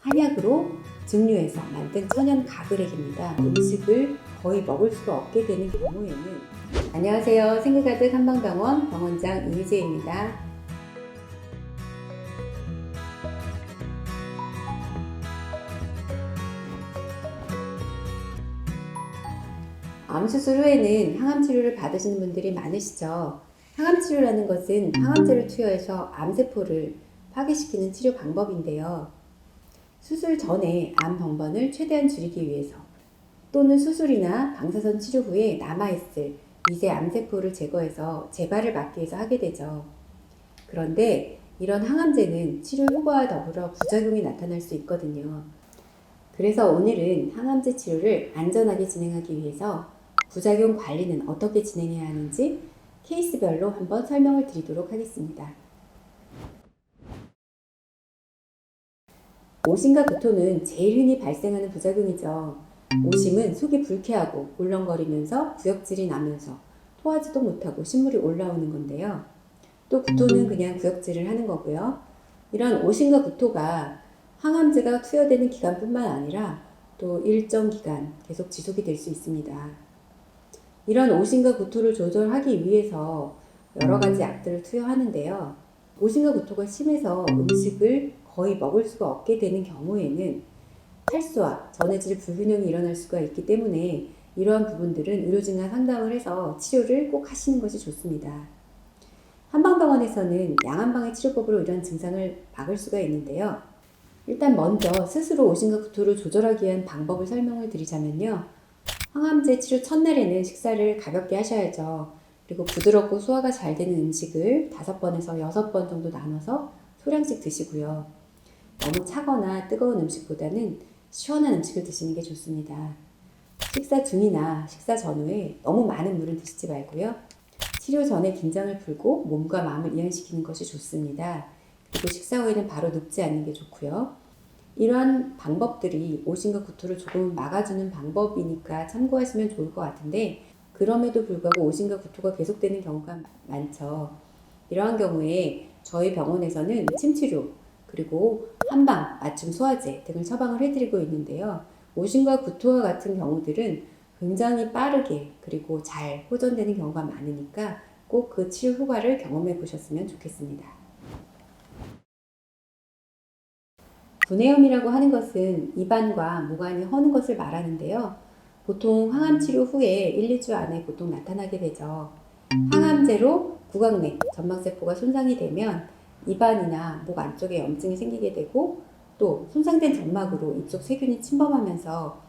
한약으로 증류해서 만든 천연 가글액입니다. 음식을 거의 먹을 수가 없게 되는 경우에는 안녕하세요. 생기가득 한방병원 병원장 이희재입니다. 암 수술 후에는 항암 치료를 받으시는 분들이 많으시죠. 항암 치료라는 것은 항암제를 투여해서 암세포를 파괴시키는 치료 방법인데요. 수술 전에 암 병번을 최대한 줄이기 위해서 또는 수술이나 방사선 치료 후에 남아있을 미세 암세포를 제거해서 재발을 막기 위해서 하게 되죠. 그런데 이런 항암제는 치료 효과와 더불어 부작용이 나타날 수 있거든요. 그래서 오늘은 항암제 치료를 안전하게 진행하기 위해서 부작용 관리는 어떻게 진행해야 하는지 케이스별로 한번 설명을 드리도록 하겠습니다. 오심과 구토는 제일 흔히 발생하는 부작용이죠. 오심은 속이 불쾌하고 울렁거리면서 구역질이 나면서 토하지도 못하고 신물이 올라오는 건데요. 또 구토는 그냥 구역질을 하는 거고요. 이런 오심과 구토가 항암제가 투여되는 기간뿐만 아니라 또 일정 기간 계속 지속이 될 수 있습니다. 이런 오심과 구토를 조절하기 위해서 여러 가지 약들을 투여하는데요. 오심과 구토가 심해서 음식을 거의 먹을 수가 없게 되는 경우에는 탈수와 전해질 불균형이 일어날 수가 있기 때문에 이러한 부분들은 의료진과 상담을 해서 치료를 꼭 하시는 것이 좋습니다. 한방병원에서는 양한방의 치료법으로 이러한 증상을 막을 수가 있는데요. 일단 먼저 스스로 오심과 구토를 조절하기 위한 방법을 설명을 드리자면요. 항암제 치료 첫날에는 식사를 가볍게 하셔야죠. 그리고 부드럽고 소화가 잘 되는 음식을 5번에서 6번 정도 나눠서 소량씩 드시고요. 너무 차거나 뜨거운 음식보다는 시원한 음식을 드시는 게 좋습니다. 식사 중이나 식사 전후에 너무 많은 물은 드시지 말고요. 치료 전에 긴장을 풀고 몸과 마음을 이완시키는 것이 좋습니다. 그리고 식사 후에는 바로 눕지 않는 게 좋고요. 이러한 방법들이 오심과 구토를 조금 막아주는 방법이니까 참고하시면 좋을 것 같은데 그럼에도 불구하고 오심과 구토가 계속되는 경우가 많죠. 이러한 경우에 저희 병원에서는 침치료 그리고 한방, 맞춤 소화제 등을 처방을 해드리고 있는데요. 오심과 구토와 같은 경우들은 굉장히 빠르게 그리고 잘 호전되는 경우가 많으니까 꼭 그 치료 효과를 경험해 보셨으면 좋겠습니다. 분해염이라고 하는 것은 입안과 모관이 허는 것을 말하는데요. 보통 항암 치료 후에 1, 2주 안에 보통 나타나게 되죠. 항암제로 구강내, 점막세포가 손상이 되면 입안이나 목 안쪽에 염증이 생기게 되고 또 손상된 점막으로 입속 세균이 침범하면서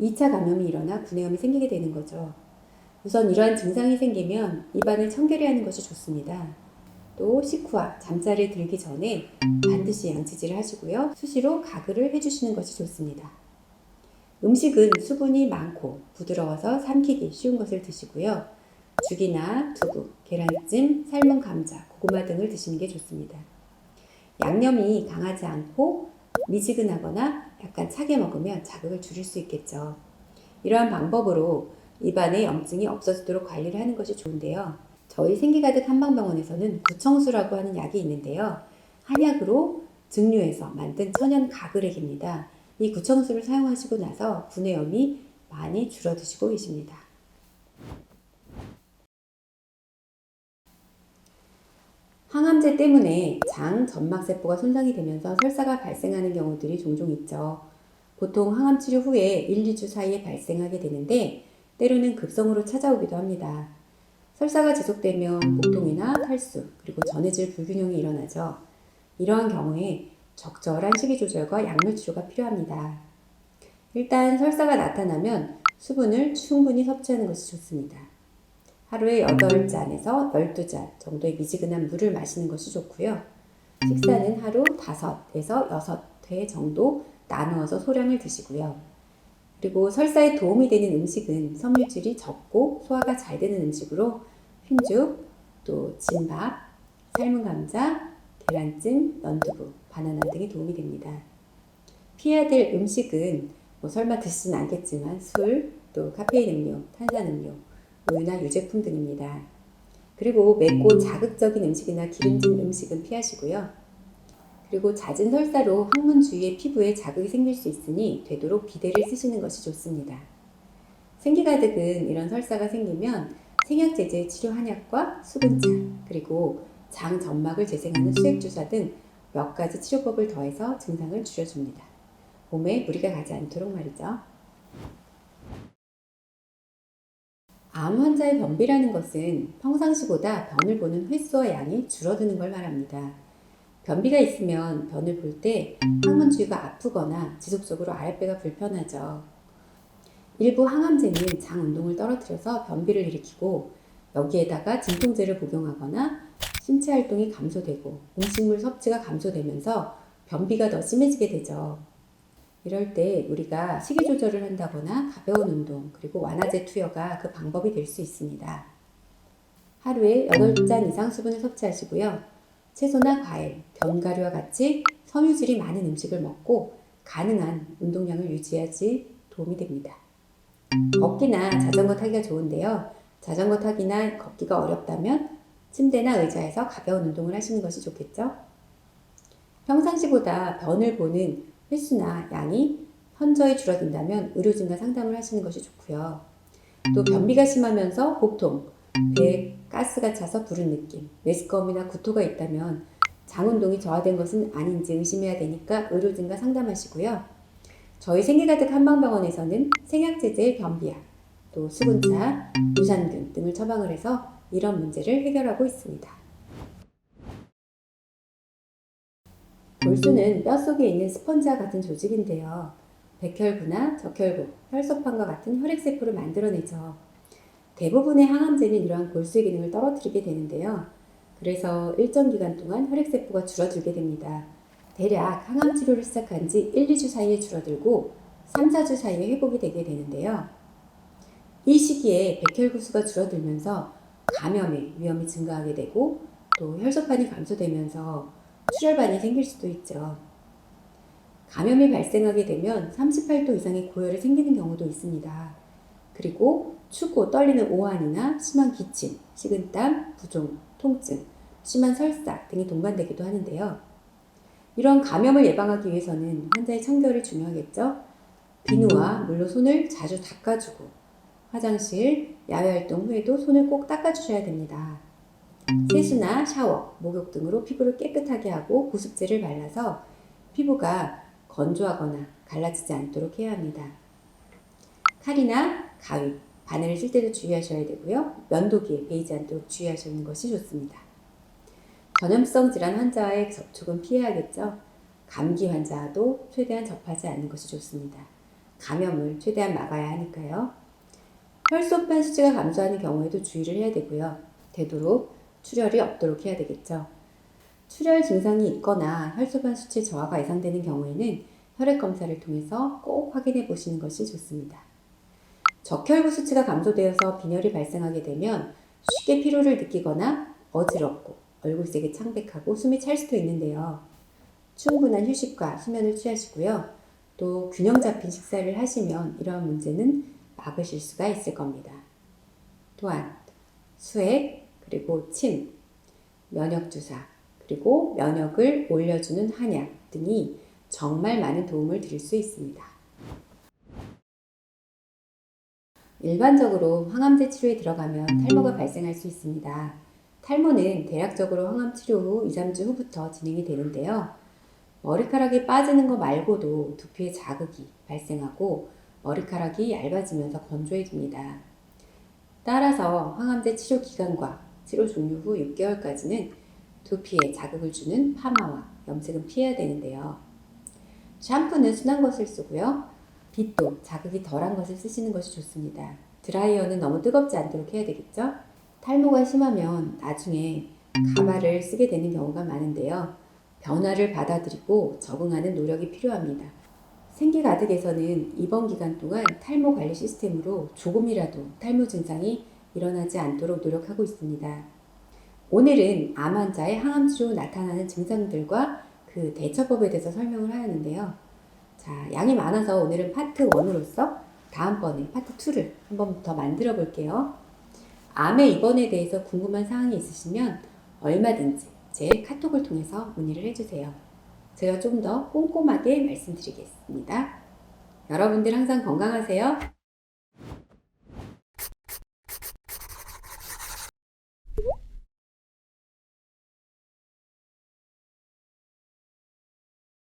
2차 감염이 일어나 분해염이 생기게 되는 거죠. 우선 이러한 증상이 생기면 입안을 청결히 하는 것이 좋습니다. 또 식후와 잠자리에 들기 전에 반드시 양치질을 하시고요. 수시로 가글을 해주시는 것이 좋습니다. 음식은 수분이 많고 부드러워서 삼키기 쉬운 것을 드시고요. 죽이나 두부, 계란찜, 삶은 감자, 고구마 등을 드시는 게 좋습니다. 양념이 강하지 않고 미지근하거나 약간 차게 먹으면 자극을 줄일 수 있겠죠. 이러한 방법으로 입안에 염증이 없어지도록 관리를 하는 것이 좋은데요. 저희 생기가득 한방병원에서는 구청수라고 하는 약이 있는데요. 한약으로 증류해서 만든 천연 가글액입니다. 이 구청수를 사용하시고 나서 분해염이 많이 줄어드시고 계십니다. 항암제 때문에 장, 점막세포가 손상이 되면서 설사가 발생하는 경우들이 종종 있죠. 보통 항암 치료 후에 1, 2주 사이에 발생하게 되는데 때로는 급성으로 찾아오기도 합니다. 설사가 지속되면 복통이나 탈수, 그리고 전해질 불균형이 일어나죠. 이러한 경우에 적절한 식이 조절과 약물 치료가 필요합니다. 일단 설사가 나타나면 수분을 충분히 섭취하는 것이 좋습니다. 하루에 8잔에서 12잔 정도의 미지근한 물을 마시는 것이 좋고요. 식사는 하루 5에서 6회 정도 나누어서 소량을 드시고요. 그리고 설사에 도움이 되는 음식은 섬유질이 적고 소화가 잘 되는 음식으로 흰죽, 또 진밥, 삶은 감자, 계란찜, 연두부, 바나나 등이 도움이 됩니다. 피해야 될 음식은 설마 드시진 않겠지만 술, 또 카페인 음료, 탄산음료, 우유나 유제품 등입니다. 그리고 맵고 자극적인 음식이나 기름진 음식은 피하시고요. 그리고 잦은 설사로 항문 주위의 피부에 자극이 생길 수 있으니 되도록 비데를 쓰시는 것이 좋습니다. 생기가득은 이런 설사가 생기면 생약제제 치료 한약과 수분차, 그리고 장 점막을 재생하는 수액주사 등 몇 가지 치료법을 더해서 증상을 줄여줍니다. 몸에 무리가 가지 않도록 말이죠. 암 환자의 변비라는 것은 평상시보다 변을 보는 횟수와 양이 줄어드는 걸 말합니다. 변비가 있으면 변을 볼 때 항문 주위가 아프거나 지속적으로 아랫배가 불편하죠. 일부 항암제는 장 운동을 떨어뜨려서 변비를 일으키고 여기에다가 진통제를 복용하거나 신체 활동이 감소되고 음식물 섭취가 감소되면서 변비가 더 심해지게 되죠. 이럴 때 우리가 식이 조절을 한다거나 가벼운 운동 그리고 완화제 투여가 그 방법이 될 수 있습니다. 하루에 8잔 이상 수분을 섭취하시고요. 채소나 과일, 견과류와 같이 섬유질이 많은 음식을 먹고 가능한 운동량을 유지하지 도움이 됩니다. 걷기나 자전거 타기가 좋은데요. 자전거 타기나 걷기가 어렵다면 침대나 의자에서 가벼운 운동을 하시는 것이 좋겠죠? 평상시보다 변을 보는 횟수나 양이 현저히 줄어든다면 의료진과 상담을 하시는 것이 좋고요. 또 변비가 심하면서 복통, 배에 가스가 차서 부른 느낌, 메스꺼움이나 구토가 있다면 장 운동이 저하된 것은 아닌지 의심해야 되니까 의료진과 상담하시고요. 저희 생기가득 한방병원에서는 생약제제의 변비약, 또 수분차, 유산균 등을 처방을 해서 이런 문제를 해결하고 있습니다. 골수는 뼛속에 있는 스펀지와 같은 조직인데요. 백혈구나 적혈구, 혈소판과 같은 혈액세포를 만들어내죠. 대부분의 항암제는 이러한 골수의 기능을 떨어뜨리게 되는데요. 그래서 일정 기간 동안 혈액세포가 줄어들게 됩니다. 대략 항암 치료를 시작한 지 1, 2주 사이에 줄어들고 3, 4주 사이에 회복이 되게 되는데요. 이 시기에 백혈구수가 줄어들면서 감염의 위험이 증가하게 되고 또 혈소판이 감소되면서 출혈반이 생길 수도 있죠. 감염이 발생하게 되면 38도 이상의 고열이 생기는 경우도 있습니다. 그리고 춥고 떨리는 오한이나 심한 기침, 식은땀, 부종, 통증, 심한 설사 등이 동반되기도 하는데요. 이런 감염을 예방하기 위해서는 환자의 청결이 중요하겠죠. 비누와 물로 손을 자주 닦아주고 화장실, 야외활동 후에도 손을 꼭 닦아주셔야 됩니다. 세수나 샤워, 목욕 등으로 피부를 깨끗하게 하고 보습제를 발라서 피부가 건조하거나 갈라지지 않도록 해야 합니다. 칼이나 가위, 바늘을 쓸 때도 주의하셔야 되고요. 면도기에 베이지 않도록 주의하시는 것이 좋습니다. 전염성 질환 환자와의 접촉은 피해야겠죠. 감기 환자도 최대한 접하지 않는 것이 좋습니다. 감염을 최대한 막아야 하니까요. 혈소판 수치가 감소하는 경우에도 주의를 해야 되고요. 되도록 출혈이 없도록 해야 되겠죠. 출혈 증상이 있거나 혈소판 수치 저하가 예상되는 경우에는 혈액 검사를 통해서 꼭 확인해 보시는 것이 좋습니다. 적혈구 수치가 감소되어서 빈혈이 발생하게 되면 쉽게 피로를 느끼거나 어지럽고 얼굴색이 창백하고 숨이 찰 수도 있는데요. 충분한 휴식과 수면을 취하시고요. 또 균형 잡힌 식사를 하시면 이러한 문제는 막으실 수가 있을 겁니다. 또한 수액, 그리고 침, 면역주사, 그리고 면역을 올려주는 한약 등이 정말 많은 도움을 드릴 수 있습니다. 일반적으로 항암제 치료에 들어가면 탈모가 발생할 수 있습니다. 탈모는 대략적으로 항암 치료 후 2, 3주 후부터 진행이 되는데요. 머리카락이 빠지는 것 말고도 두피에 자극이 발생하고 머리카락이 얇아지면서 건조해집니다. 따라서 항암제 치료 기간과 치료 종료 후 6개월까지는 두피에 자극을 주는 파마와 염색은 피해야 되는데요. 샴푸는 순한 것을 쓰고요. 빗도 자극이 덜한 것을 쓰시는 것이 좋습니다. 드라이어는 너무 뜨겁지 않도록 해야 되겠죠? 탈모가 심하면 나중에 가발을 쓰게 되는 경우가 많은데요. 변화를 받아들이고 적응하는 노력이 필요합니다. 생기가득에서는 이번 기간 동안 탈모 관리 시스템으로 조금이라도 탈모 증상이 일어나지 않도록 노력하고 있습니다. 오늘은 암 환자의 항암 치료 나타나는 증상들과 그 대처법에 대해서 설명을 하였는데요. 자, 양이 많아서 오늘은 파트 1으로서 다음번에 파트 2를 한 번 더 만들어 볼게요. 암의 입원에 대해서 궁금한 사항이 있으시면 얼마든지 제 카톡을 통해서 문의를 해주세요. 제가 좀 더 꼼꼼하게 말씀드리겠습니다. 여러분들 항상 건강하세요.